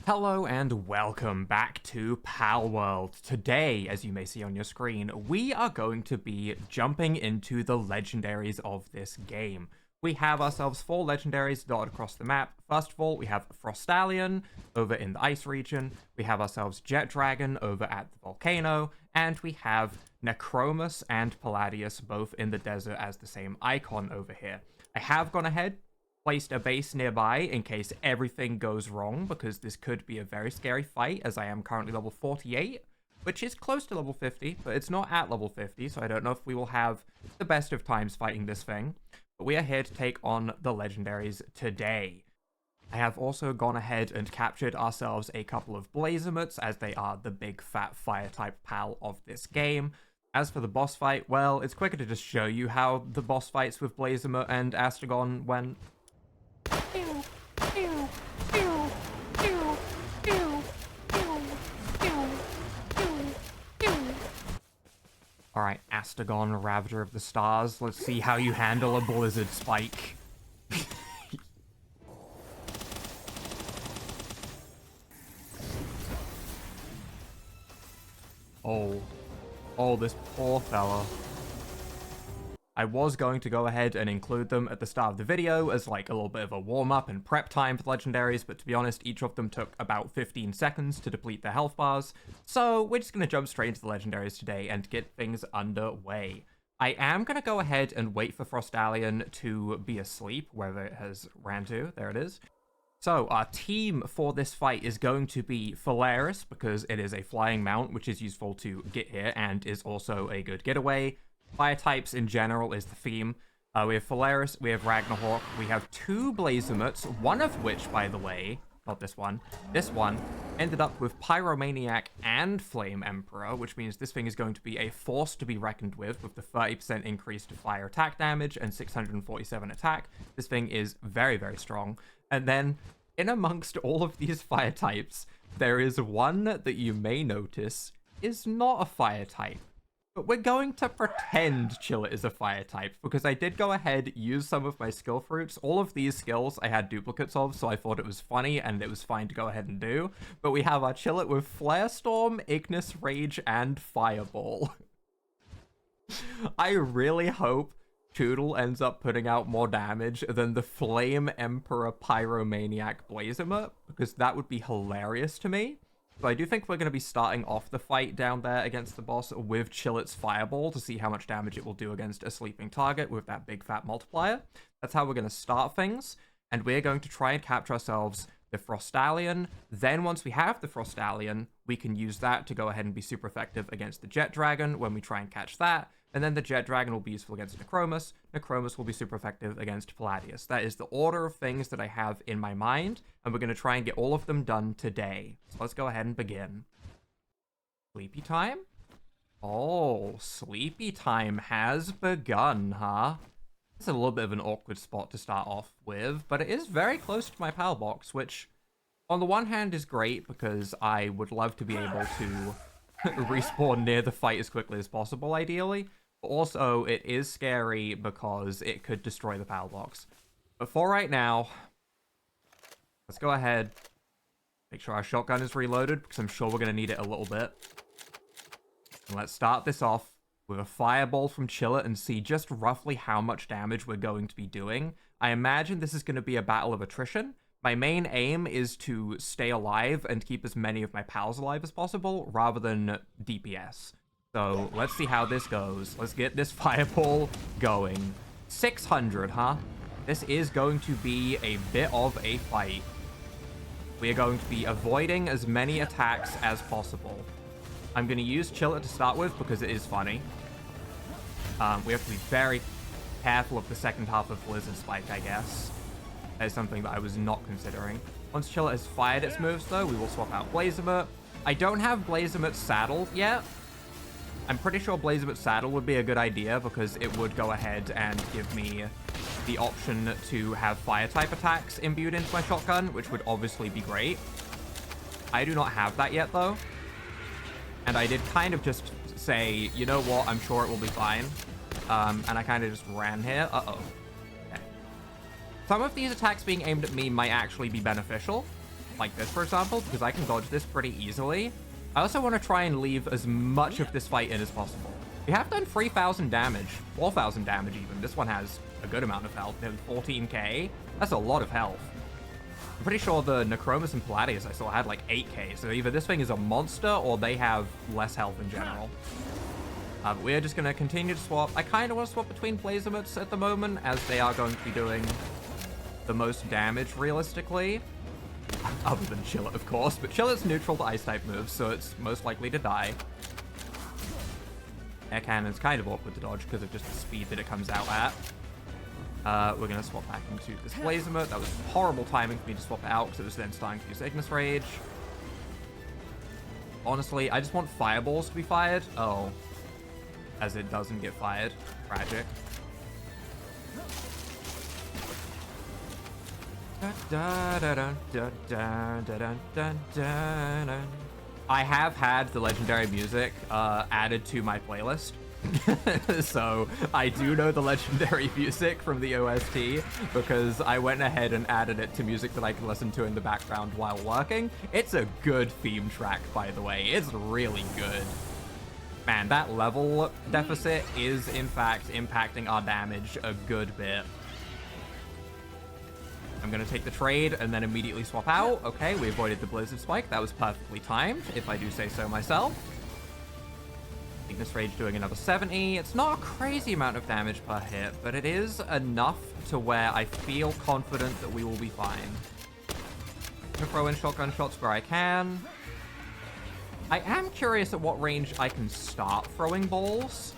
Hello and welcome back to Palworld. Today, as you may see on your screen, we are going to be jumping into the legendaries of this game. We have ourselves 4 legendaries dotted across the map. First of all, we have Frostallion over in the ice region. We have ourselves Jetragon over at the volcano. And we have Necromus and Palladius both in the desert as the same icon over here. I have gone ahead, placed a base nearby in case everything goes wrong, because this could be a very scary fight, as I am currently level 48, which is close to level 50, but it's not at level 50, so I don't know if we will have the best of times fighting this thing. But we are here to take on the legendaries today. I have also gone ahead and captured ourselves a couple of Blazemots, as they are the big fat fire type pal of this game. As for the boss fight, well, it's quicker to just show you how the boss fights with Blazemot and Astragon went. Alright, Astragon, Ravager of the Stars. Let's see how you handle a Blizzard Spike. Oh, this poor fella. I was going to go ahead and include them at the start of the video as like a little bit of a warm-up and prep time for legendaries, but to be honest, each of them took about 15 seconds to deplete their health bars, so we're just going to jump straight into the legendaries today and get things underway. I am going to go ahead and wait for Frostallion to be asleep, wherever it has ran to. There it is. So, our team for this fight is going to be Phalaris, because it is a flying mount, which is useful to get here and is also a good getaway. Fire types in general is the theme. We have Phalaris, we have Ragnarok, we have 2 Blazemots, one of which, by the way, not this one ended up with Pyromaniac and Flame Emperor, which means this thing is going to be a force to be reckoned with the 30% increase to fire attack damage and 647 attack. This thing is very, very strong. And then, in amongst all of these fire types, there is one that you may notice is not a fire type. But we're going to pretend Chillet is a fire type, because I did go ahead, use some of my skill fruits. All of these skills I had duplicates of, so I thought it was funny and it was fine to go ahead and do. But we have our Chillet with Flare Storm, Ignis Rage, and Fireball. I really hope Choodle ends up putting out more damage than the Flame Emperor Pyromaniac Blazemot, because that would be hilarious to me. So I do think we're going to be starting off the fight down there against the boss with Chillet's Fireball to see how much damage it will do against a sleeping target with that big fat multiplier. That's how we're going to start things, and we're going to try and capture ourselves the Frostallion. Then once we have the Frostallion, we can use that to go ahead and be super effective against the Jetragon when we try and catch that. And then the Jetragon will be useful against Necromus. Necromus will be super effective against Palladius. That is the order of things that I have in my mind, and we're going to try and get all of them done today. So let's go ahead and begin. Sleepy time? Oh, sleepy time has begun, huh? It's a little bit of an awkward spot to start off with, but it is very close to my PAL box, which on the one hand is great because I would love to be able to respawn near the fight as quickly as possible, ideally. But also, it is scary because it could destroy the PAL box. But for right now, let's go ahead, make sure our shotgun is reloaded, because I'm sure we're going to need it a little bit. And let's start this off with a Fireball from Chillet and see just roughly how much damage we're going to be doing. I imagine this is going to be a battle of attrition. My main aim is to stay alive and keep as many of my pals alive as possible, rather than DPS. So, let's see how this goes. Let's get this Fireball going. 600, huh? This is going to be a bit of a fight. We are going to be avoiding as many attacks as possible. I'm going to use Chillet to start with because it is funny. We have to be very careful of the second half of Blizzard Spike, I guess. That is something that I was not considering. Once Chillet has fired its moves, though, we will swap out Blazemot. I don't have Blazemot's saddle yet. I'm pretty sure Blazemot's saddle would be a good idea because it would go ahead and give me the option to have fire-type attacks imbued into my shotgun, which would obviously be great. I do not have that yet, though. And I did kind of just say, you know what, I'm sure it will be fine. And I kind of just ran here. Uh-oh. Okay. Some of these attacks being aimed at me might actually be beneficial. like this, for example, because I can dodge this pretty easily. I also want to try and leave as much of this fight in as possible. We have done 3,000 damage, 4,000 damage even. This one has a good amount of health, nearly 14k. That's a lot of health. I'm pretty sure the Necromus and Palladius I saw had like 8k, so either this thing is a monster or they have less health in general. We're just going to continue to swap. I kind of want to swap between Blazemats at the moment, as they are going to be doing the most damage realistically. Other than Chillet, of course, but Chillet's neutral to Ice-type moves, so it's most likely to die. Air Cannon's kind of awkward to dodge because of just the speed that it comes out at. We're going to swap back into this Blazemat. That was horrible timing for me to swap it out because it was then starting to use Ignis Rage. Honestly, I just want Fireballs to be fired. Oh. As it doesn't get fired. Tragic. I have had the legendary music added to my playlist. So I do know the legendary music from the OST because I went ahead and added it to music that I can listen to in the background while working. It's a good theme track, by the way. It's really good. Man, that level deficit is in fact impacting our damage a good bit. I'm going to take the trade and then immediately swap out. Okay, we avoided the Blizzard Spike. That was perfectly timed, if I do say so myself. Ignis Rage doing another 70. It's not a crazy amount of damage per hit, but it is enough to where I feel confident that we will be fine. I'm going to throw in shotgun shots where I can. I am curious at what range I can start throwing balls.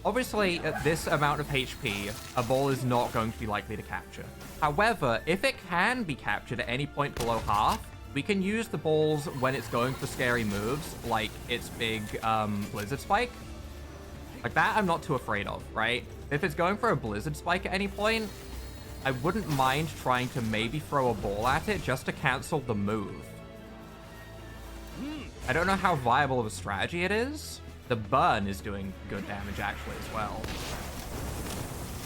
Obviously, at this amount of HP, a ball is not going to be likely to capture. However, if it can be captured at any point below half, we can use the balls when it's going for scary moves, like its big Blizzard Spike. Like that, I'm not too afraid of, right? If it's going for a Blizzard Spike at any point, I wouldn't mind trying to maybe throw a ball at it just to cancel the move. I don't know how viable of a strategy it is. The burn is doing good damage actually as well.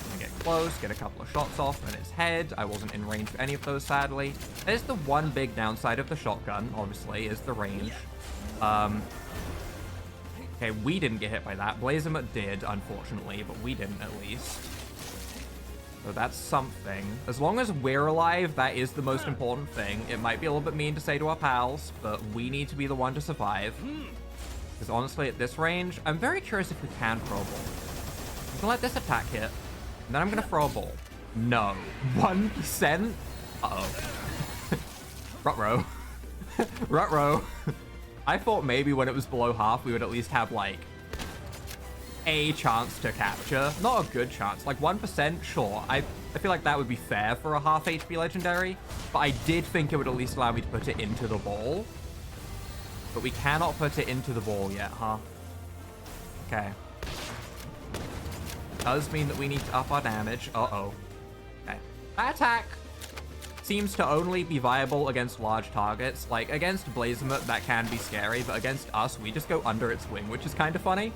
I'm gonna get close, get a couple of shots off in its head. I wasn't in range for any of those, sadly. There's the one big downside of the shotgun, obviously, is the range. Okay, we didn't get hit by that. Blazemat did, unfortunately, but we didn't at least. So that's something. As long as we're alive, that is the most important thing. It might be a little bit mean to say to our pals, but we need to be the one to survive. Because honestly, at this range, I'm very curious if we can throw a ball. I'm gonna let this attack hit, and then I'm gonna throw a ball. No. 1%? Uh-oh. Ruh-roh. Ruh-roh. I thought maybe when it was below half, we would at least have, like, a chance to capture. Not a good chance. Like, 1%, sure. I feel like that would be fair for a half HP legendary, but I did think it would at least allow me to put it into the ball. But we cannot put it into the ball yet, huh? Okay. Does mean that we need to up our damage. Uh-oh. Okay. That attack seems to only be viable against large targets. Like, against Blazemat, that can be scary, but against us, we just go under its wing, which is kind of funny.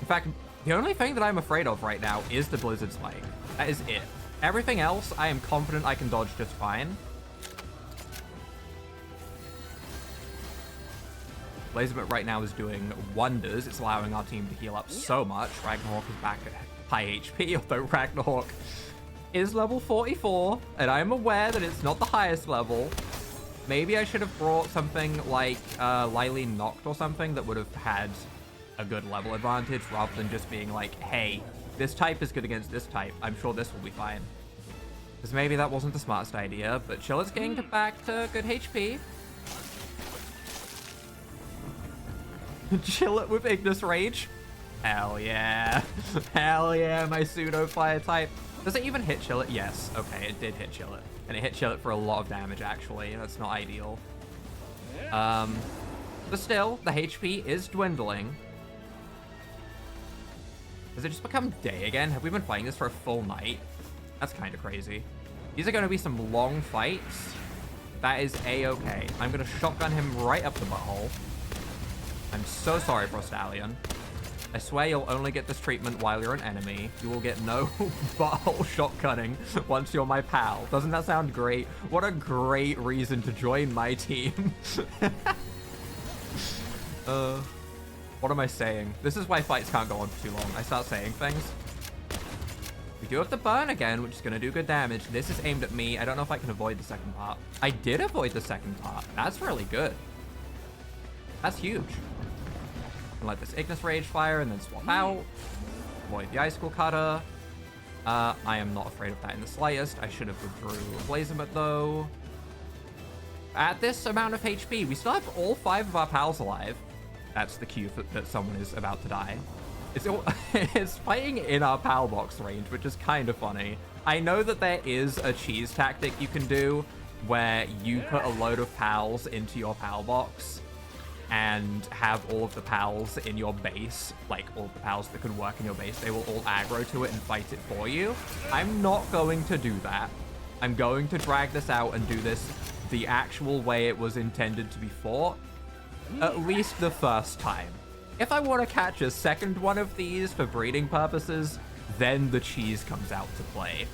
In fact, the only thing that I'm afraid of right now is the Blizzard Spike. That is it. Everything else, I am confident I can dodge just fine. Blazemat right now is doing wonders. It's allowing our team to heal up so much. Ragnarok is back at high HP, although Ragnarok is level 44, and I'm aware that it's not the highest level. Maybe I should have brought something like Lily Noct or something that would have had a good level advantage, rather than just being like, hey, this type is good against this type. I'm sure this will be fine. Because maybe that wasn't the smartest idea, but Chillet's getting back to good HP. Chillet with Ignis Rage. Hell yeah. Hell yeah, my pseudo fire type. Does it even hit Chillet? Yes. Okay, it did hit Chillet. And it hit Chillet for a lot of damage, actually. That's not ideal. But still, the HP is dwindling. Has it just become day again? Have we been playing this for a full night? That's kind of crazy. These are going to be some long fights. That is A-okay. I'm going to shotgun him right up the butthole. I'm so sorry, Frostallion. I swear you'll only get this treatment while you're an enemy. You will get no butthole shotgunning once you're my pal. Doesn't that sound great? What a great reason to join my team. What am I saying? This is why fights can't go on for too long. I start saying things. We do have the burn again, which is going to do good damage. This is aimed at me. I don't know if I can avoid the second part. I did avoid the second part. That's really good. That's huge. Let this Ignis Rage fire and then swap out. Avoid the Icicle Cutter. I am not afraid of that in the slightest. I should have withdrew Blazemut though. At this amount of HP, we still have all 5 of our pals alive. That's the cue that someone is about to die. It's fighting in our pal box range, which is kind of funny. I know that there is a cheese tactic you can do where you put a load of pals into your pal box and have all of the pals in your base, like all of the pals that can work in your base, they will all aggro to it and fight it for you. I'm not going to do that. I'm going to drag this out and do this the actual way it was intended to be fought, at least the first time. If I want to catch a second one of these for breeding purposes, then the cheese comes out to play.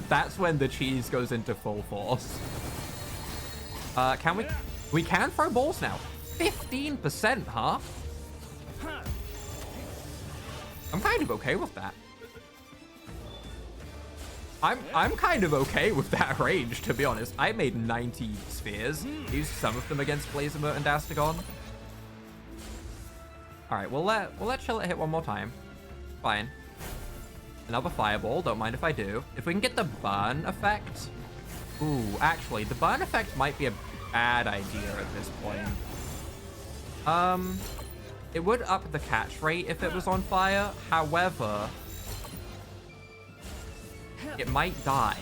That's when the cheese goes into full force. We can throw balls now. 15%, huh? I'm kind of okay with that. I'm kind of okay with that range, to be honest. I made 90 spheres. Used some of them against Blazemut and Dastagon. All right, we'll let Chillet hit one more time. Fine. Another fireball. Don't mind if I do. If we can get the burn effect. Ooh, actually, the burn effect might be a bad idea at this point. It would up the catch rate if it was on fire. However, it might die.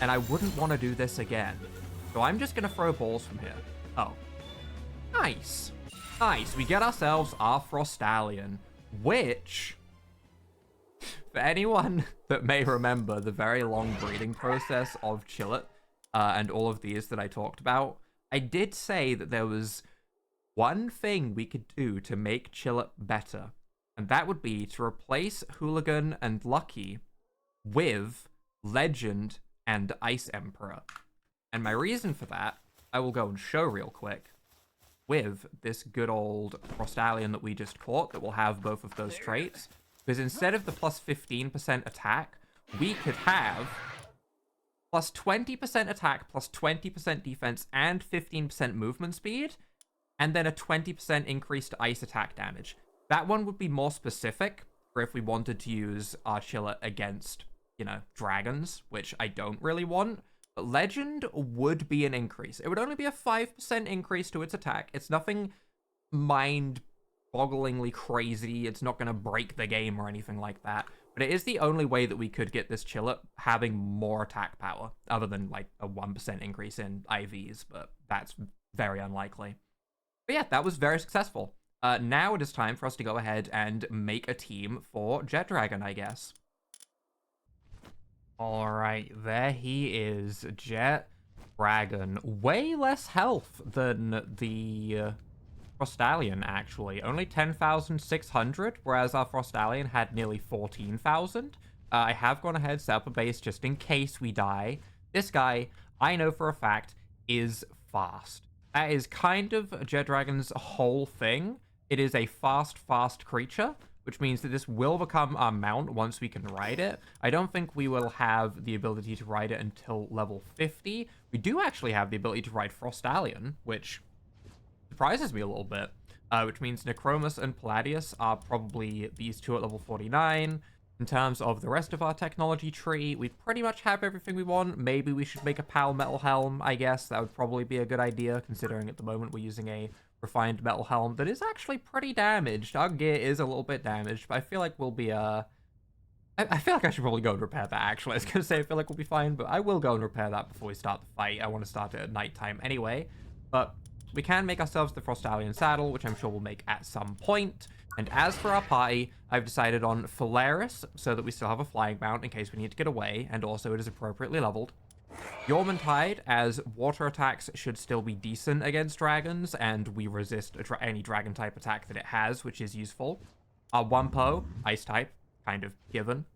And I wouldn't want to do this again. So I'm just going to throw balls from here. Oh. Nice. Nice. We get ourselves our Frostallion, which, for anyone that may remember the very long breeding process of Chillet and all of these that I talked about, I did say that there was one thing we could do to make Chillet better, and that would be to replace Hooligan and Lucky with Legend and Ice Emperor. And my reason for that, I will go and show real quick with this good old Frostallion that we just caught that will have both of those traits. Because instead of the plus 15% attack, we could have plus 20% attack, plus 20% defense, and 15% movement speed, and then a 20% increase to ice attack damage. That one would be more specific for if we wanted to use our Chillet against, you know, dragons, which I don't really want. But Legend would be an increase. It would only be a 5% increase to its attack. It's nothing mind-bogglingly crazy. It's not going to break the game or anything like that. But it is the only way that we could get this Chillet having more attack power, other than like a 1% increase in IVs, but that's very unlikely. But yeah, that was very successful. Now it is time for us to go ahead and make a team for Jet Dragon, I guess. All right, there he is, Jet Dragon. Way less health than the Frostallion, actually. Only 10,600, whereas our Frostallion had nearly 14,000. I have gone ahead, set up a base just in case we die. This guy, I know for a fact, is fast. That is kind of Jet Dragon's whole thing. It is a fast creature, which means that this will become our mount once we can ride it. I don't think we will have the ability to ride it until level 50. We do actually have the ability to ride Frostallion, which surprises me a little bit, which means Necromus and Palladius are probably these two at level 49. In terms of the rest of our technology tree, we pretty much have everything we want. Maybe we should make a PAL Metal Helm, I guess. That would probably be a good idea, considering at the moment we're using a refined metal helm that is actually pretty damaged. Our gear is a little bit damaged, but I feel like we'll be, I feel like I should probably go and repair that, actually. I was going to say I feel like we'll be fine, but I will go and repair that before we start the fight. I want to start it at nighttime anyway. But we can make ourselves the Frostallion saddle, which I'm sure we'll make at some point. And as for our party, I've decided on Phalaris, so that we still have a flying mount in case we need to get away, and also it is appropriately leveled. Yormantide, as water attacks should still be decent against dragons, and we resist any dragon-type attack that it has, which is useful. Wumpo, ice type, kind of given.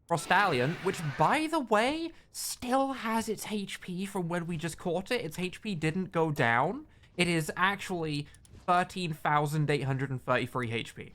Frostallion, which, by the way, still has its HP from when we just caught it. Its HP didn't go down. It is actually 13,833 HP.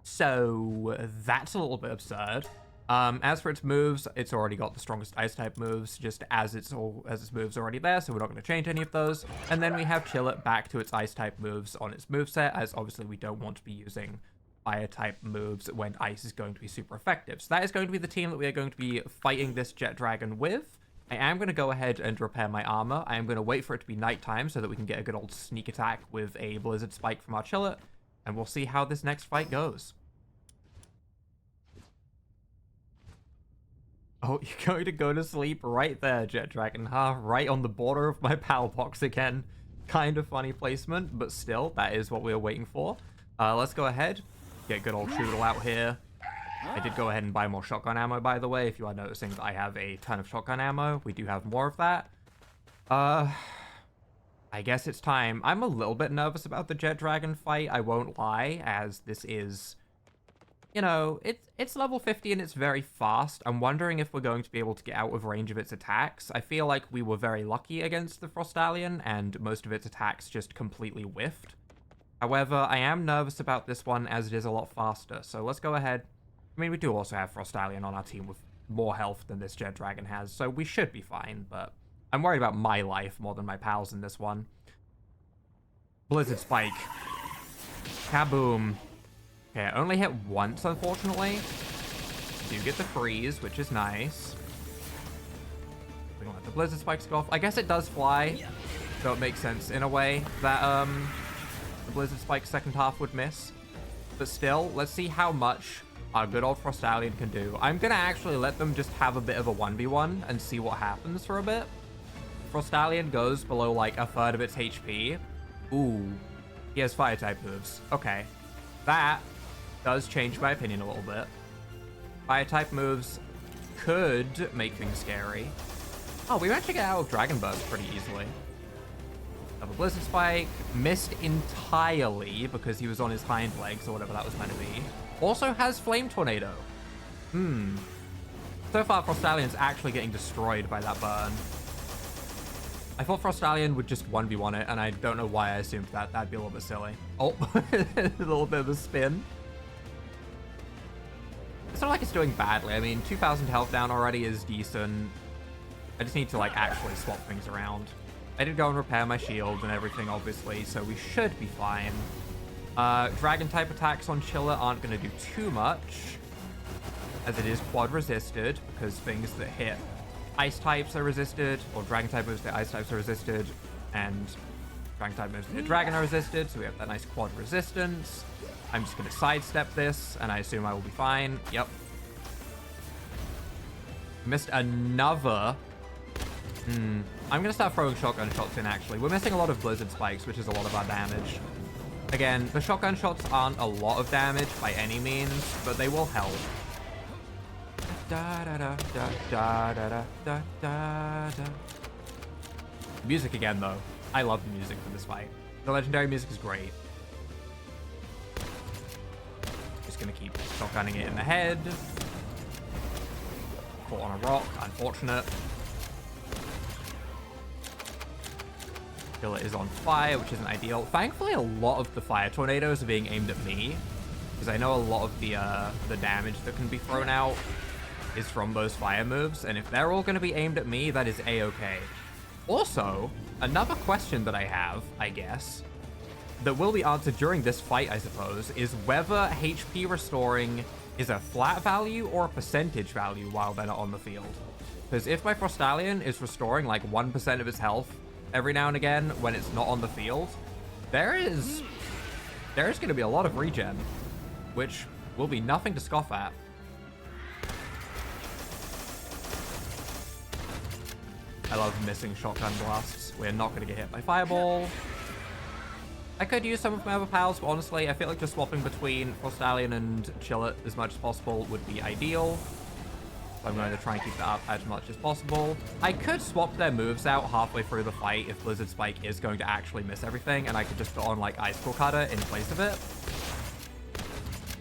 So that's a little bit absurd. As for its moves, it's already got the strongest ice-type moves, just as its moves already there, so we're not going to change any of those. And then we have Chillet back to its ice-type moves on its moveset, as obviously we don't want to be using fire-type moves when ice is going to be super effective. So that is going to be the team that we are going to be fighting this Jet Dragon with. I am going to go ahead and repair my armor. I am going to wait for it to be nighttime so that we can get a good old sneak attack with a Blizzard Spike from our Chillet, and we'll see how this next fight goes. Oh, you're going to go to sleep right there, Jet Dragon, huh? Right on the border of my PAL box again. Kind of funny placement, but still, that is what we were waiting for. Let's go ahead. Get good old Choodle out here. I did go ahead and buy more shotgun ammo, by the way. If you are noticing that I have a ton of shotgun ammo, we do have more of that. I guess it's time. I'm a little bit nervous about the Jet Dragon fight, I won't lie, as this is... You know, it's level 50 and it's very fast. I'm wondering if we're going to be able to get out of range of its attacks. I feel like we were very lucky against the Frostallion, and most of its attacks just completely whiffed. However, I am nervous about this one as it is a lot faster, so let's go ahead. I mean, we do also have Frostallion on our team with more health than this Jet Dragon has, so we should be fine, but I'm worried about my life more than my pals in this one. Blizzard Spike. Kaboom. Okay, I only hit once, unfortunately. Do get the freeze, which is nice. We don't let the Blizzard Spikes go off. I guess it does fly, so it makes sense in a way that the Blizzard Spike second half would miss. But still, let's see how much our good old Frostallion can do. I'm gonna actually let them just have a bit of a 1v1 and see what happens for a bit. Frostallion goes below like a third of its HP. Ooh, he has fire type moves. Okay, that does change my opinion a little bit. Fire type moves could make things scary. Oh, we managed to get out of Dragon Burst pretty easily. Double Blizzard Spike, missed entirely because he was on his hind legs or whatever that was meant to be. Also has Flame Tornado. So far, Frostallion's actually getting destroyed by that burn. I thought Frostallion would just 1v1 it, and I don't know why I assumed that. That'd be a little bit silly. Oh, a little bit of a spin. It's not like it's doing badly. I mean, 2,000 health down already is decent. I just need to, like, actually swap things around. I did go and repair my shield and everything, obviously, so we should be fine. Dragon-type attacks on Chillet aren't going to do too much, as it is quad-resisted, because things that hit ice types are resisted, or Dragon-type moves that ice types are resisted, and Dragon-type moves that hit Dragon are resisted, so we have that nice quad resistance. I'm just going to sidestep this, and I assume I will be fine. Yep. Missed another. I'm going to start throwing shotgun shots in, actually. We're missing a lot of Blizzard Spikes, which is a lot of our damage. Again, the shotgun shots aren't a lot of damage by any means, but they will help. Da, da, da, da, da, da, da, da, da. Music again, though. I love the music for this fight. The legendary music is great. Gonna keep shotgunning it in the head. Caught on a rock, unfortunate. Chillet is on fire, which isn't ideal. Thankfully, a lot of the fire tornadoes are being aimed at me, because I know a lot of the damage that can be thrown out is from those fire moves, and if they're all going to be aimed at me, that is a-okay. Also, another question that I have, I guess, that will be answered during this fight, I suppose, is whether HP restoring is a flat value or a percentage value while they're not on the field. Because if my Frostallion is restoring like 1% of its health every now and again when it's not on the field, there's going to be a lot of regen, which will be nothing to scoff at. I love missing shotgun blasts. We're not going to get hit by Fireball. I could use some of my other pals, but honestly, I feel like just swapping between Frostallion and Chillet as much as possible would be ideal. So I'm going to try and keep that up as much as possible. I could swap their moves out halfway through the fight if Blizzard Spike is going to actually miss everything, and I could just put on, like, Icicle Cutter in place of it.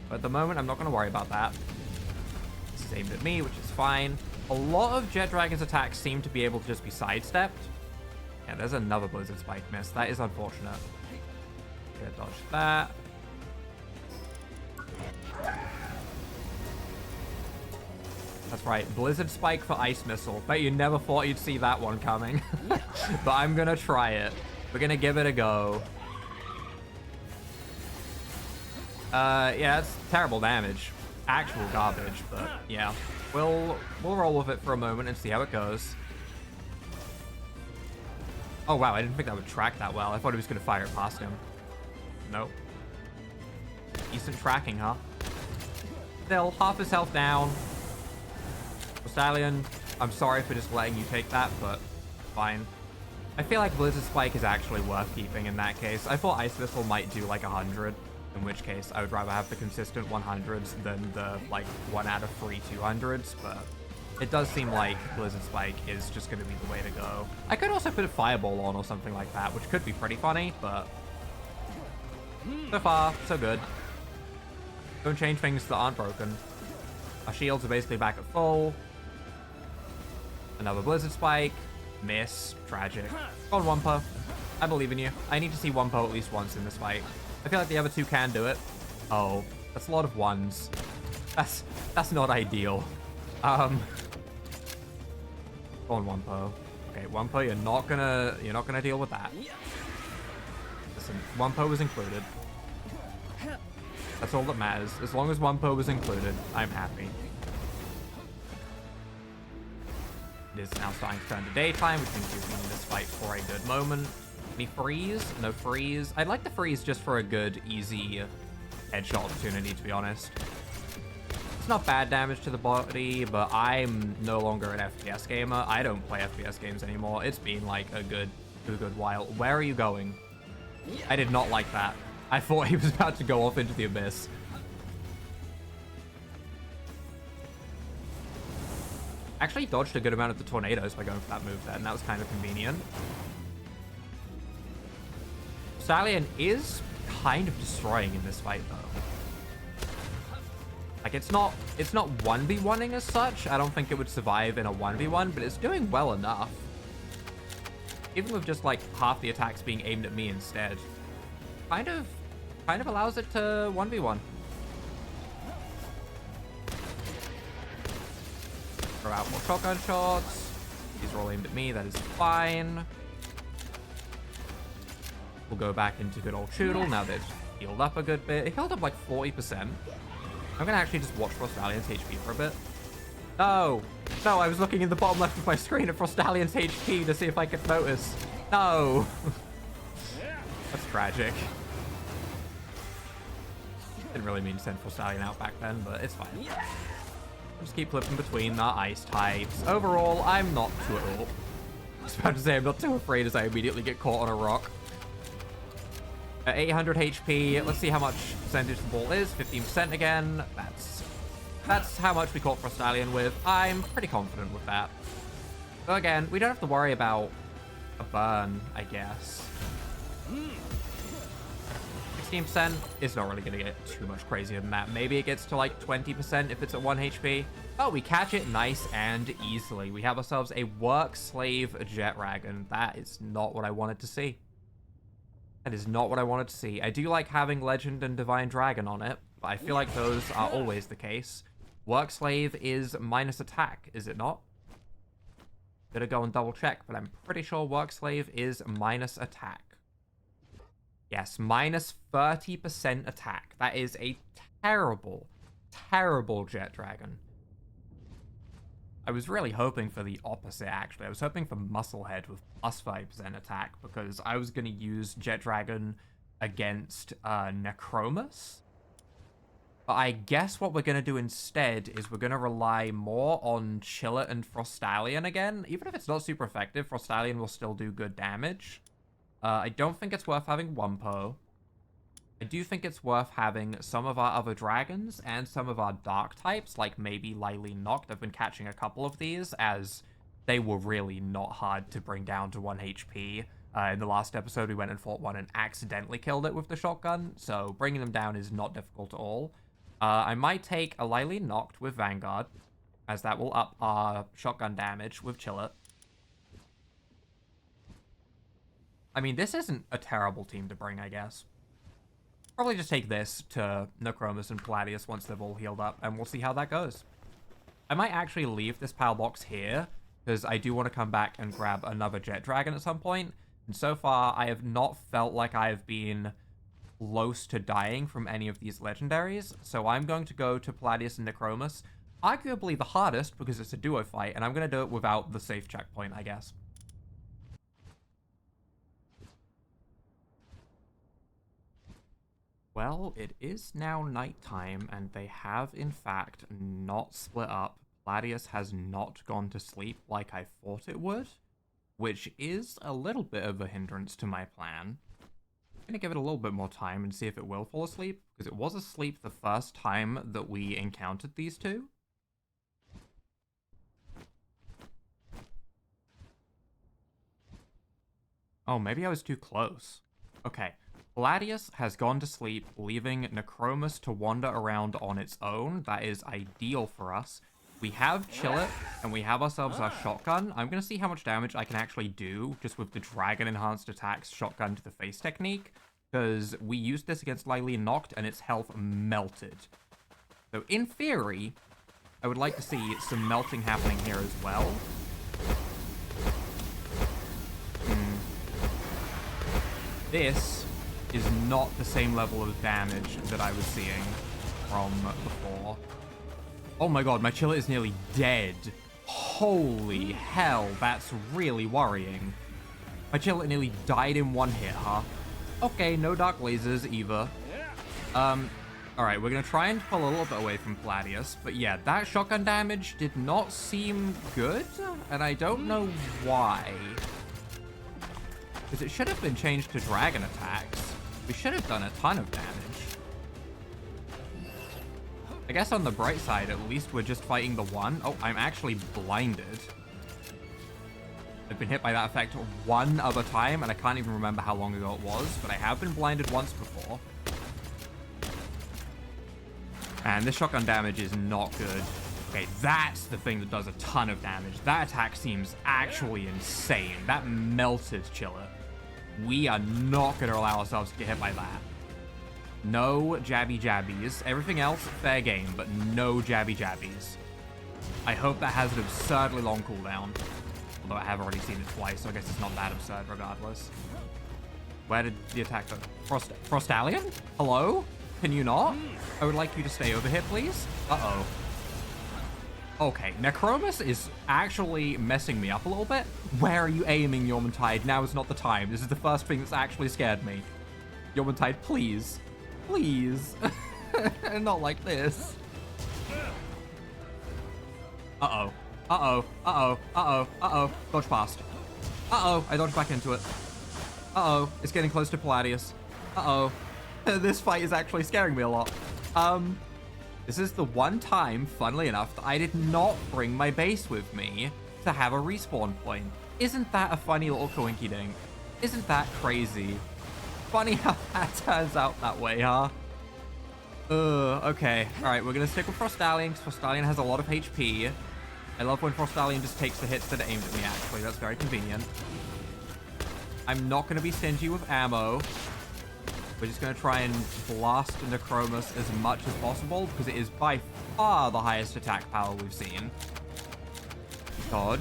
But at the moment, I'm not going to worry about that. This is aimed at me, which is fine. A lot of Jet Dragon's attacks seem to be able to just be sidestepped. Yeah, there's another Blizzard Spike miss. That is unfortunate. Okay, dodge that. That's right, Blizzard Spike for Ice Missile. Bet you never thought you'd see that one coming. But I'm gonna try it. We're gonna give it a go. Yeah, it's terrible damage. Actual garbage, but yeah. We'll roll with it for a moment and see how it goes. Oh wow, I didn't think that would track that well. I thought he was gonna fire it past him. Nope. Decent tracking, huh? Still, half his health down. Frostallion, I'm sorry for just letting you take that, but fine. I feel like Blizzard Spike is actually worth keeping in that case. I thought Ice Missile might do like 100, in which case I would rather have the consistent 100s than the like 1 out of 3 200s, but it does seem like Blizzard Spike is just going to be the way to go. I could also put a Fireball on or something like that, which could be pretty funny, but so far, so good. Don't change things that aren't broken. Our shields are basically back at full. Another Blizzard Spike. Miss. Tragic. Go on, Wumpo. I believe in you. I need to see Wumpo at least once in this fight. I feel like the other two can do it. Oh, that's a lot of ones. That's not ideal. Go on, Wumpo. Okay, Wumpo, you're not gonna deal with that. Listen, Wumpo was included. That's all that matters. As long as Wumpo was included, I'm happy. It is now starting to turn to daytime, which means we're in this fight for a good moment. Any freeze? No freeze. I'd like the freeze just for a good, easy headshot opportunity, to be honest. It's not bad damage to the body, but I'm no longer an FPS gamer. I don't play FPS games anymore. It's been like a good while. Where are you going? I did not like that. I thought he was about to go off into the abyss. Actually dodged a good amount of the tornadoes by going for that move then. That was kind of convenient. Stallion is kind of destroying in this fight though. Like it's not 1v1ing as such. I don't think it would survive in a 1v1, but it's doing well enough. Even with just like half the attacks being aimed at me instead. Kind of allows it to 1v1. Throw out more shotgun shots. These are all aimed at me. That is fine. We'll go back into good old Choodle now that it's healed up a good bit. It healed up like 40%. I'm gonna actually just watch Frostallion's HP for a bit. No! No, I was looking in the bottom left of my screen at Frostallion's HP to see if I could notice. No! That's tragic. Didn't really mean to send Frostallion out back then, but it's fine. Just keep flipping between the ice types. Overall, I'm not too at all. I was about to say I'm not too afraid as I immediately get caught on a rock. 800 HP. Let's see how much percentage the ball is. 15% again. That's how much we caught Frostallion with. I'm pretty confident with that. So again, we don't have to worry about a burn, I guess. 16% is not really going to get too much crazier than that. Maybe it gets to like 20% if it's at 1 HP. Oh, we catch it nice and easily. We have ourselves a Work Slave Jetragon. That is not what I wanted to see. That is not what I wanted to see. I do like having Legend and Divine Dragon on it, but I feel like those are always the case. Work Slave is minus attack, is it not? Gotta go and double check, but I'm pretty sure Work Slave is minus attack. Yes, minus 30% attack. That is a terrible, terrible Jetragon. I was really hoping for the opposite, actually. I was hoping for Musclehead with plus 5% attack, because I was going to use Jetragon against Necromus. But I guess what we're going to do instead is we're going to rely more on Chillet and Frostallion again. Even if it's not super effective, Frostallion will still do good damage. I don't think it's worth having Wumpo. I do think it's worth having some of our other dragons and some of our dark types, like maybe Lylene Noct. I've been catching a couple of these, as they were really not hard to bring down to 1 HP. In the last episode, we went and fought one and accidentally killed it with the shotgun, so bringing them down is not difficult at all. I might take a Lily Noct with Vanguard, as that will up our shotgun damage with Chillet. I mean, this isn't a terrible team to bring, I guess. Probably just take this to Necromus and Gladius once they've all healed up, and we'll see how that goes. I might actually leave this PAL box here, because I do want to come back and grab another Jet Dragon at some point. And so far, I have not felt like I have been close to dying from any of these legendaries, so I'm going to go to Gladius and Necromus. Arguably the hardest, because it's a duo fight, and I'm going to do it without the safe checkpoint, I guess. Well, it is now nighttime, and they have, in fact, not split up. Gladius has not gone to sleep like I thought it would, which is a little bit of a hindrance to my plan. I'm going to give it a little bit more time and see if it will fall asleep, because it was asleep the first time that we encountered these two. Oh, maybe I was too close. Okay. Gladius has gone to sleep, leaving Necromus to wander around on its own. That is ideal for us. We have Chillet, and we have ourselves our shotgun. I'm going to see how much damage I can actually do just with the Dragon Enhanced Attacks shotgun to the face technique, because we used this against Lily Noct, and its health melted. So in theory, I would like to see some melting happening here as well. This is not the same level of damage that I was seeing from before. Oh my god, my Chillet is nearly dead. Holy hell, that's really worrying. My Chillet nearly died in one hit, huh? Okay, no dark lasers either. Alright, we're gonna try and pull a little bit away from Gladius, but yeah, that shotgun damage did not seem good, and I don't know why. Because it should have been changed to dragon attacks. We should have done a ton of damage. I guess on the bright side, at least we're just fighting the one. Oh, I'm actually blinded. I've been hit by that effect one other time, and I can't even remember how long ago it was, but I have been blinded once before. And this shotgun damage is not good. Okay, that's the thing that does a ton of damage. That attack seems actually insane. That melted Chillet. We are not going to allow ourselves to get hit by that. No jabby jabbies. Everything else, fair game, but no jabby jabbies. I hope that has an absurdly long cooldown. Although I have already seen it twice, so I guess it's not that absurd regardless. Where did the attack go? Frostallion? Hello? Can you not? I would like you to stay over here, please. Uh-oh. Okay, Necromus is actually messing me up a little bit. Where are you aiming, Yormantide? Now is not the time. This is the first thing that's actually scared me. Yormantide, please. Please. Not like this. Uh-oh. Uh-oh. Uh-oh. Uh-oh. Uh-oh. Dodge past. Uh-oh. I dodged back into it. Uh-oh. It's getting close to Gladius. Uh-oh. This fight is actually scaring me a lot. This is the one time, funnily enough, that I did not bring my base with me to have a respawn point. Isn't that a funny little coinky-dink? Isn't that crazy? Funny how that turns out that way, huh? Okay. Alright, we're gonna stick with Frostallion, because Frostallion has a lot of HP. I love when Frostallion just takes the hits that are aimed at me, actually. That's very convenient. I'm not gonna be stingy with ammo. We're just going to try and blast Necromus as much as possible, because it is by far the highest attack power we've seen. Dodge.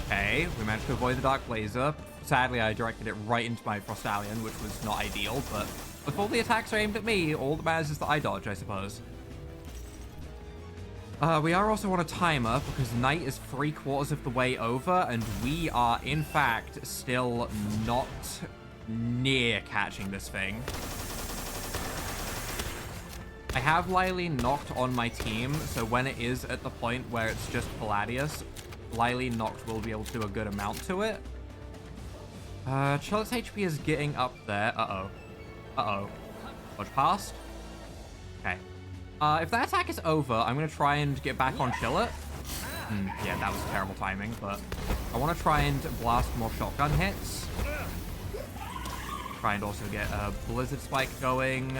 Okay, we managed to avoid the Dark Laser. Sadly, I directed it right into my Frostallion, which was not ideal, but if all the attacks are aimed at me, all that matters is that I dodge, I suppose. We are also on a timer, because night is 3/4 of the way over, and we are, in fact, still not near catching this thing. I have Lily Noct on my team, so when it is at the point where it's just Gladius, Lily Noct will be able to do a good amount to it. Chillet's HP is getting up there. Uh-oh. Uh-oh. Dodge past. Okay. If that attack is over, I'm going to try and get back on Chillet. Yeah, that was terrible timing, but I want to try and blast more shotgun hits. Try and also get a Blizzard Spike going.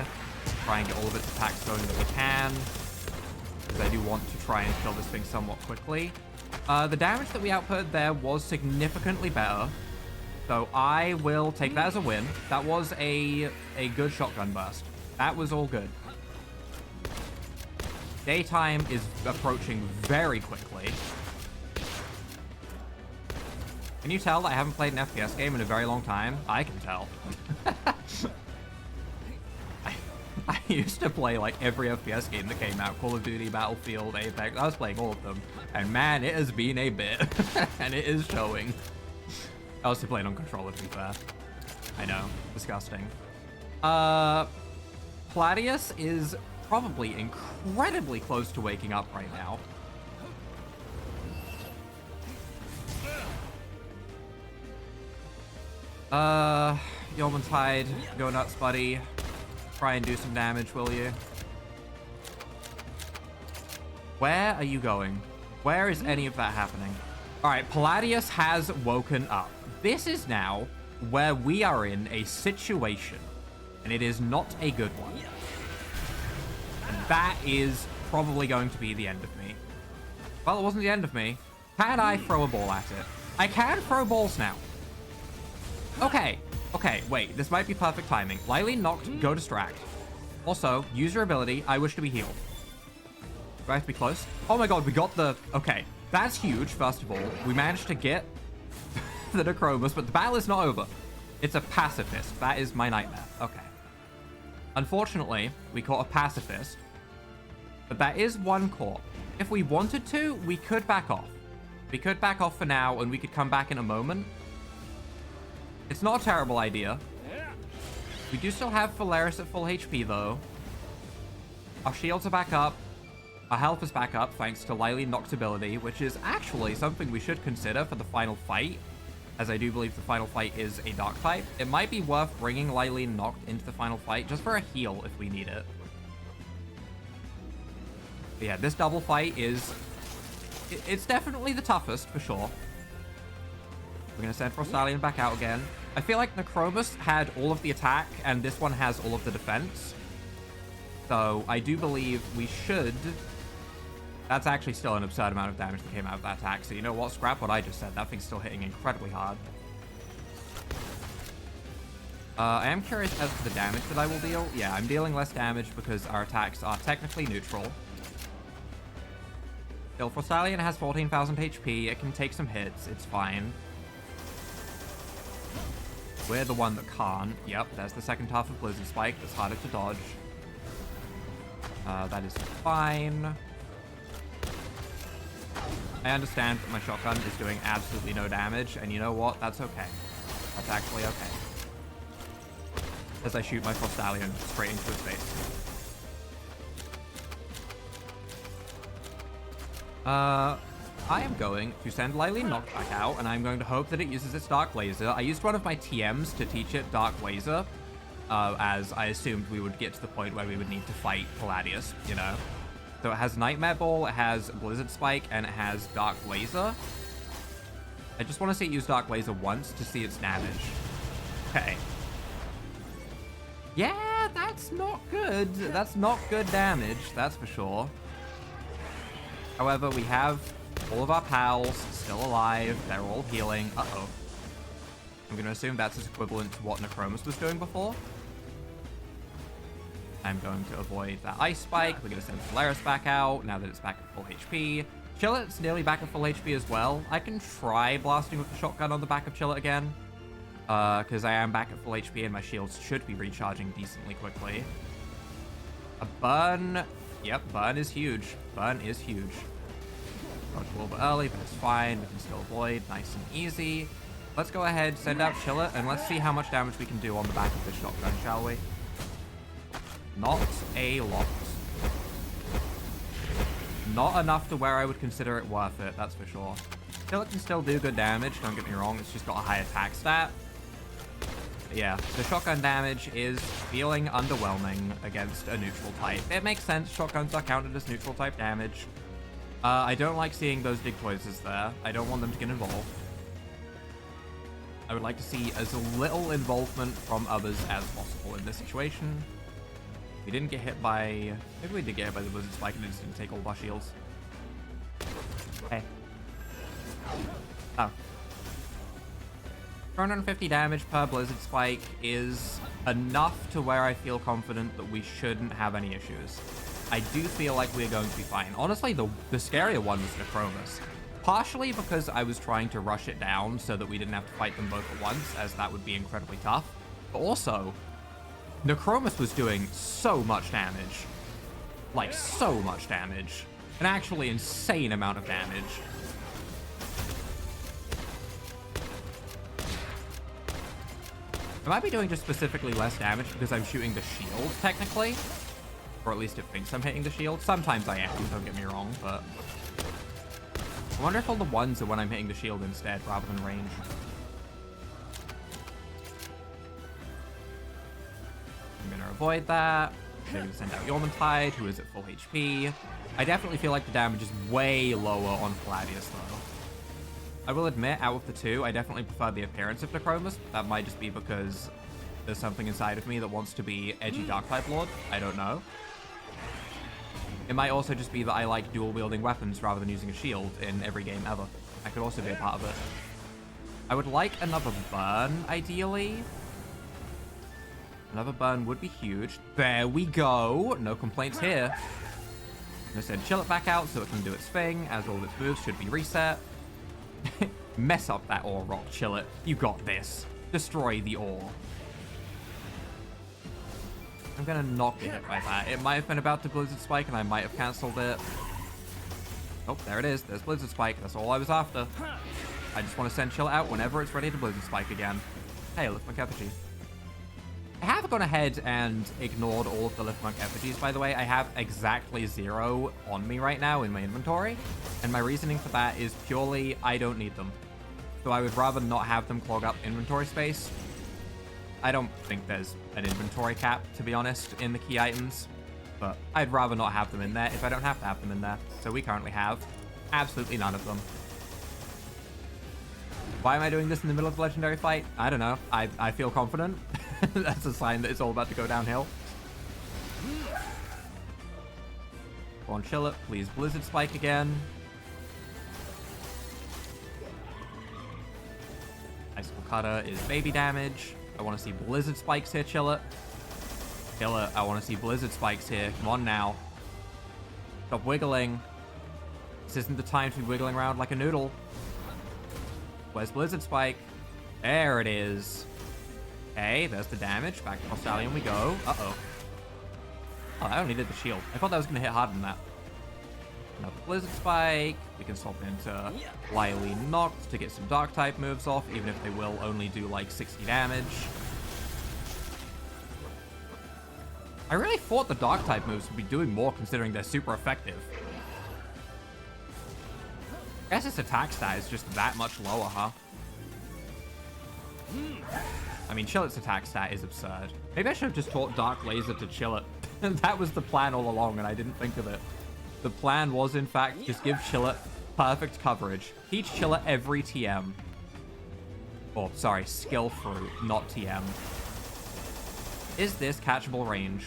Try and get all of its attacks going that we can, because I do want to try and kill this thing somewhat quickly. The damage that we output there was significantly better, so I will take that as a win. That was a good shotgun burst. That was all good. Daytime is approaching very quickly. Can you tell that I haven't played an FPS game in a very long time? I can tell. I used to play like every FPS game that came out. Call of Duty, Battlefield, Apex. I was playing all of them. And man, it has been a bit. And it is showing. I was playing on controller, to be fair. I know. Disgusting. Palladius is probably incredibly close to waking up right now. Yeoman's Hide, go nuts, buddy. Try and do some damage, will you? Where are you going? Where is any of that happening? All right, Palladius has woken up. This is now where we are in a situation, and it is not a good one. And that is probably going to be the end of me. Well, it wasn't the end of me. Can I throw a ball at it? I can throw balls now. Okay, wait, this might be perfect timing. Lylene knocked, go distract. Also, use your ability, I wish to be healed. Do I have to be close? Oh my god, we got the... Okay, that's huge, first of all. We managed to get the Necromus, but the battle is not over. It's a pacifist. That is my nightmare. Okay. Unfortunately, we caught a pacifist, but that is one core. If we wanted to, we could back off. We could back off for now, and we could come back in a moment. It's not a terrible idea. We do still have Phalaris at full HP, though. Our shields are back up. Our health is back up, thanks to Lylene Noct's ability, which is actually something we should consider for the final fight, as I do believe the final fight is a dark type. It might be worth bringing Lylene Noct into the final fight, just for a heal if we need it. But yeah, this double fight is... It's definitely the toughest, for sure. We're going to send Frostallion back out again. I feel like Necromus had all of the attack, and this one has all of the defense. So I do believe we should... That's actually still an absurd amount of damage that came out of that attack. So you know what? Scrap what I just said. That thing's still hitting incredibly hard. I am curious as to the damage that I will deal. Yeah, I'm dealing less damage because our attacks are technically neutral. Still, Frostallion has 14,000 HP. It can take some hits. It's fine. We're the one that can't. Yep, there's the second half of Blizzard Spike that's harder to dodge. That is fine. I understand that my shotgun is doing absolutely no damage, and you know what? That's okay. That's actually okay. As I shoot my Frostallion straight into his face. I am going to send Lylene Noct back out, and I'm going to hope that it uses its Dark Laser. I used one of my TMs to teach it Dark Laser, as I assumed we would get to the point where we would need to fight Palladius, you know? So it has Nightmare Ball, it has Blizzard Spike, and it has Dark Laser. I just want to see it use Dark Laser once to see its damage. Okay. Yeah, that's not good. That's not good damage, that's for sure. However, we have all of our pals still alive. They're all healing. Uh-oh. I'm going to assume that's equivalent to what Necromus was doing before. I'm going to avoid that Ice Spike. We're going to send Phalaris back out now that it's back at full HP. Chillet's nearly back at full HP as well. I can try blasting with the shotgun on the back of Chillet again. Because I am back at full HP and my shields should be recharging decently quickly. A burn. Yep, burn is huge. Burn is huge. Got a little bit early, but it's fine. We can still avoid. Nice and easy. Let's go ahead, send out Chillet, and let's see how much damage we can do on the back of this shotgun, shall we? Not a lot. Not enough to where I would consider it worth it, that's for sure. Chillet can still do good damage, don't get me wrong. It's just got a high attack stat. But yeah, the shotgun damage is feeling underwhelming against a neutral type. It makes sense, shotguns are counted as neutral type damage. I don't like seeing those dig poisons there. I don't want them to get involved. I would like to see as little involvement from others as possible in this situation. We didn't get hit by... Maybe we did get hit by the Blizzard Spike and it just didn't take all of our shields. Hey. Oh. 250 damage per Blizzard Spike is enough to where I feel confident that we shouldn't have any issues. I do feel like we're going to be fine. Honestly, the scarier one was Necromus. Partially because I was trying to rush it down so that we didn't have to fight them both at once, as that would be incredibly tough. But also, Necromus was doing so much damage. Like, so much damage. An actually insane amount of damage. I might be doing just specifically less damage because I'm shooting the shield, technically. Or at least it thinks I'm hitting the shield. Sometimes I am, don't get me wrong, but... I wonder if all the ones are when I'm hitting the shield instead, rather than range. I'm gonna avoid that. Maybe send out Yormantide, who is at full HP. I definitely feel like the damage is way lower on Palladius, though. I will admit, out of the two, I definitely prefer the appearance of Necromus. That might just be because there's something inside of me that wants to be edgy Dark-type Lord. I don't know. It might also just be that I like dual-wielding weapons rather than using a shield in every game ever. That could also be a part of it. I would like another burn, ideally. Another burn would be huge. There we go. No complaints here. I'm gonna send Chill It back out so it can do its thing, as all of its moves should be reset. Mess up that ore rock, Chill It. You got this. Destroy the ore. I'm gonna not get hit by that. It might have been about to Blizzard Spike and I might have cancelled it. Oh, there it is. There's Blizzard Spike. That's all I was after. I just want to send Chill It out whenever it's ready to Blizzard Spike again. Hey, Lithmunk effigy. I have gone ahead and ignored all of the Lithmunk effigies, by the way. I have exactly 0 on me right now in my inventory. And my reasoning for that is purely I don't need them. So I would rather not have them clog up inventory space. I don't think there's an inventory cap, to be honest, in the key items. But I'd rather not have them in there if I don't have to have them in there. So we currently have absolutely none of them. Why am I doing this in the middle of the legendary fight? I don't know. I feel confident. That's a sign that it's all about to go downhill. Go on, Chill It. Please Blizzard Spike again. Icicle Cutter is baby damage. I want to see Blizzard Spikes here, Chill It. Chill It. I want to see Blizzard Spikes here. Come on now. Stop wiggling. This isn't the time to be wiggling around like a noodle. Where's Blizzard Spike? There it is. Okay, there's the damage. Back to Frostallion we go. Uh-oh. Oh, I only did the shield. I thought that was going to hit harder than that. Another Blizzard Spike. We can swap into Wily Noct to get some Dark-type moves off, even if they will only do like 60 damage. I really thought the Dark-type moves would be doing more considering they're super effective. I guess its attack stat is just that much lower, huh? I mean, Chill It's attack stat is absurd. Maybe I should have just taught Dark Laser to Chill It. That was the plan all along, and I didn't think of it. The plan was, in fact, just give Chill It perfect coverage. Teach Chill It every TM. Oh, sorry, skill fruit, not TM. Is this catchable range?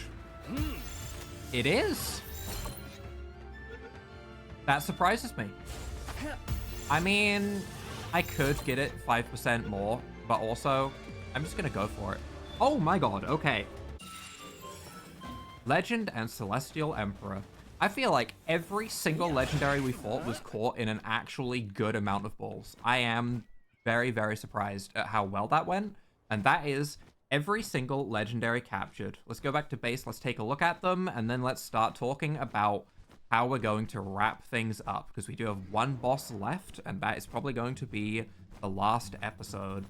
It is. That surprises me. I mean, I could get it 5% more, but also, I'm just gonna go for it. Oh my god, okay. Legend and Celestial Emperor. I feel like every single legendary we fought was caught in an actually good amount of balls. I am very, very surprised at how well that went. And that is every single legendary captured. Let's go back to base, let's take a look at them, and then let's start talking about how we're going to wrap things up. Because we do have one boss left, and that is probably going to be the last episode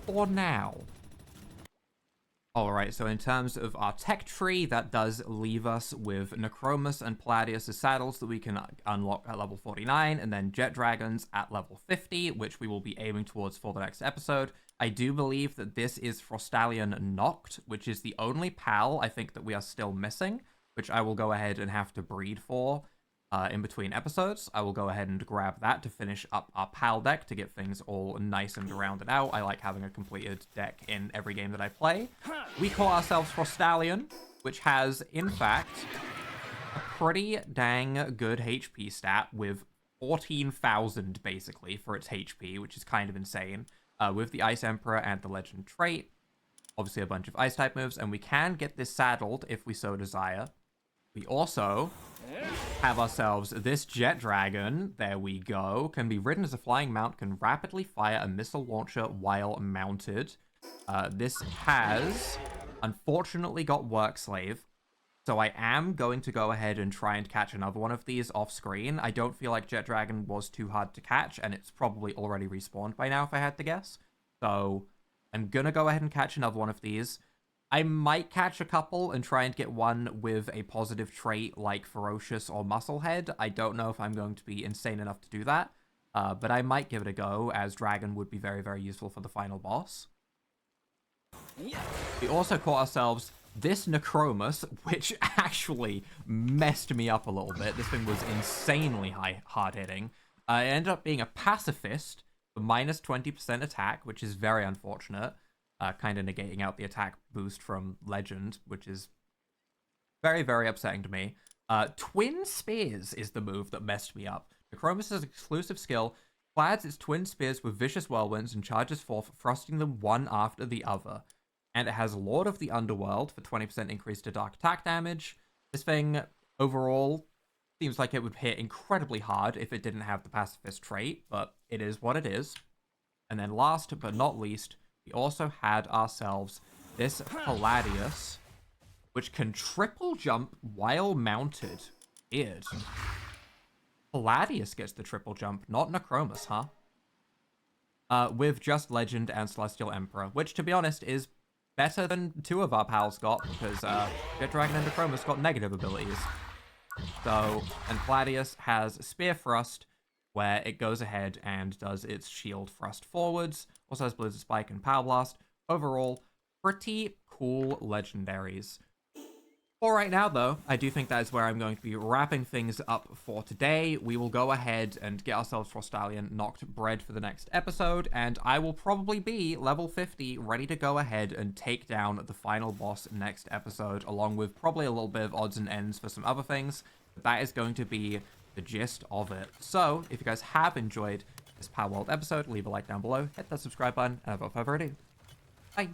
for now. Alright, so in terms of our tech tree, that does leave us with Necromus and Palladius' saddles that we can unlock at level 49, and then Jet Dragons at level 50, which we will be aiming towards for the next episode. I do believe that this is Frostallion Noct, which is the only PAL I think that we are still missing, which I will go ahead and have to breed for in between episodes. I will go ahead and grab that to finish up our PAL deck to get things all nice and rounded out. I like having a completed deck in every game that I play. We call ourselves Frostallion. which has, in fact, a pretty dang good HP stat with 14,000 basically for its HP, which is kind of insane. With the Ice Emperor and the Legend trait, obviously a bunch of ice type moves, and we can get this saddled if we so desire. We also have ourselves this Jet Dragon. There we go. Can be ridden as a flying mount, can rapidly fire a missile launcher while mounted. This has, unfortunately, got Work Slave. So I am going to go ahead and try and catch another one of these off screen. I don't feel like Jet Dragon was too hard to catch, and it's probably already respawned by now if I had to guess. So I'm going to go ahead and catch another one of these. I might catch a couple and try and get one with a positive trait like Ferocious or Musclehead. I don't know if I'm going to be insane enough to do that, but I might give it a go, as Dragon would be very, very useful for the final boss. We also caught ourselves this Necromus, which actually messed me up a little bit. This thing was insanely hard-hitting. It ended up being a Pacifist for minus 20% attack, which is very unfortunate. Kind of negating out the attack boost from Legend, which is very, very upsetting to me. Twin Spears is the move that messed me up. Necromus' exclusive skill clads its twin spears with vicious whirlwinds and charges forth, thrusting them one after the other. And it has Lord of the Underworld for 20% increase to dark attack damage. This thing, overall, seems like it would hit incredibly hard if it didn't have the Pacifist trait, but it is what it is. And then last but not least, we also had ourselves this Palladius, which can triple jump while mounted. Weird. Palladius gets the triple jump, not Necromus, huh? With just Legend and Celestial Emperor, which, to be honest, is better than two of our pals got, because Jet Dragon and Necromus got negative abilities. So, and Palladius has Spear Thrust, where it goes ahead and does its shield thrust forwards. Also has Blizzard Spike and Power Blast. Overall, pretty cool legendaries. For right now, though, I do think that is where I'm going to be wrapping things up for today. We will go ahead and get ourselves Frostalion knocked bread for the next episode, and I will probably be level 50, ready to go ahead and take down the final boss next episode, along with probably a little bit of odds and ends for some other things. But that is going to be the gist of it. So, if you guys have enjoyed this Palworld episode, leave a like down below, hit that subscribe button, and without further ado, bye!